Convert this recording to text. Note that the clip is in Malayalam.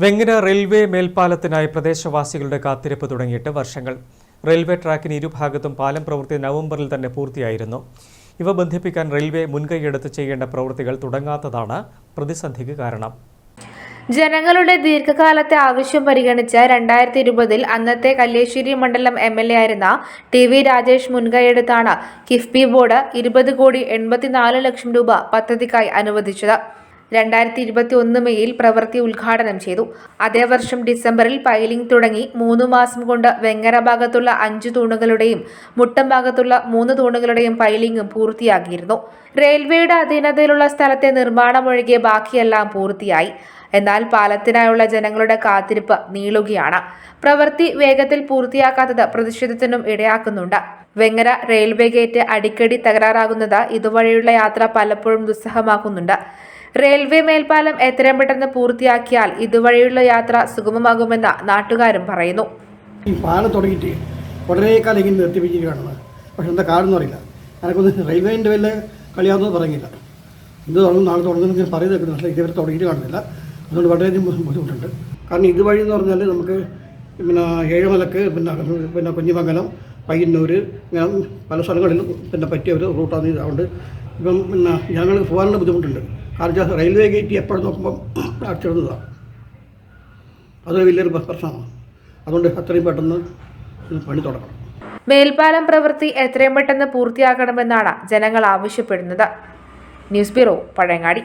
വെങ്ങര റെയിൽവേ മേൽപ്പാലത്തിനായി പ്രദേശവാസികളുടെ കാത്തിരിപ്പ് തുടങ്ങിയിട്ട് വർഷങ്ങൾ. റെയിൽവേ ട്രാക്കിന് ഇരുഭാഗത്തും പാലം പ്രവൃത്തി നവംബറിൽ തന്നെ പൂർത്തിയായിരുന്നു. ഇവ ബന്ധിപ്പിക്കാൻ റെയിൽവേ മുൻകൈയെടുത്ത് ചെയ്യേണ്ട പ്രവൃത്തികൾ തുടങ്ങാത്തതാണ് പ്രതിസന്ധിക്ക് കാരണം. ജനങ്ങളുടെ ദീർഘകാലത്തെ ആവശ്യം പരിഗണിച്ച് 2020 അന്നത്തെ കല്ലേശ്ശേരി മണ്ഡലം MLA ആയിരുന്ന TV രാജേഷ് മുൻകൈയെടുത്താണ് കിഫ്ബി ബോർഡ് 20,84 ലക്ഷം രൂപ പദ്ധതിക്കായി അനുവദിച്ചത്. 2021 മെയ്യിൽ പ്രവൃത്തി ഉദ്ഘാടനം ചെയ്തു. അതേ വർഷം ഡിസംബറിൽ പൈലിംഗ് തുടങ്ങി 3 മാസം കൊണ്ട് വെങ്ങര ഭാഗത്തുള്ള 5 തൂണുകളുടെയും മുട്ടം ഭാഗത്തുള്ള 3 തൂണുകളുടെയും പൈലിംഗും പൂർത്തിയാക്കിയിരുന്നു. റെയിൽവേയുടെ അധീനതയിലുള്ള സ്ഥലത്തെ നിർമ്മാണമൊഴികെ ബാക്കിയെല്ലാം പൂർത്തിയായി. എന്നാൽ പാലത്തിനായുള്ള ജനങ്ങളുടെ കാത്തിരിപ്പ് നീളുകയാണ്. പ്രവൃത്തി വേഗത്തിൽ പൂർത്തിയാക്കാത്തത് പ്രതിഷേധത്തിനും ഇടയാക്കുന്നുണ്ട്. വെങ്ങര റെയിൽവേ ഗേറ്റ് അടിക്കടി തകരാറാകുന്നത് ഇതുവഴിയുള്ള യാത്ര പലപ്പോഴും ദുസ്സഹമാക്കുന്നുണ്ട്. റെയിൽവേ മേൽപ്പാലം എത്രയും പെട്ടെന്ന് പൂർത്തിയാക്കിയാൽ ഇതുവഴിയുള്ള യാത്ര സുഗമമാകുമെന്ന് നാട്ടുകാരും പറയുന്നു. ഈ പാലം തുടങ്ങിയിട്ട് വളരെ കാലം ഇങ്ങനെ നിർത്തിപ്പിച്ചിരിക്കുകയാണ്. പക്ഷെ എന്താ കാരണം അറിയില്ല. എനിക്കൊന്ന് റെയിൽവേൻ്റെ വല്ല കളിയാണെന്ന് പറഞ്ഞില്ല. ഇത് തുടങ്ങും നാളെ തുടങ്ങുന്ന പറയുന്നത് പക്ഷേ ഇതുവരെ തുടങ്ങിയിട്ട് കാണുന്നില്ല. അതുകൊണ്ട് വളരെയധികം ബുദ്ധിമുട്ടുണ്ട്. കാരണം ഇതുവഴി എന്ന് പറഞ്ഞാൽ നമുക്ക് പിന്നെ ഏഴുമലക്ക് പിന്നെ കുഞ്ഞിമംഗലം പയ്യന്നൂർ ഇങ്ങനെ പല സ്ഥലങ്ങളിലും പറ്റിയ ഒരു റൂട്ടാണ്. അതുകൊണ്ട് ഇപ്പം ഞങ്ങൾക്ക് പോകാനുള്ള ബുദ്ധിമുട്ടുണ്ട്. കാരണം റെയിൽവേ ഗേറ്റ് എപ്പോഴും നോക്കുമ്പം അടച്ചിടുന്നതാണ്. അതൊരു വലിയൊരു പ്രശ്നമാണ്. അതുകൊണ്ട് അത്രയും പെട്ടെന്ന് പണി തുടങ്ങണം. മേൽപ്പാലം പ്രവൃത്തി എത്രയും പെട്ടെന്ന് പൂർത്തിയാക്കണമെന്നാണ് ജനങ്ങൾ ആവശ്യപ്പെടുന്നത്. News bureau, Pazhayangadi.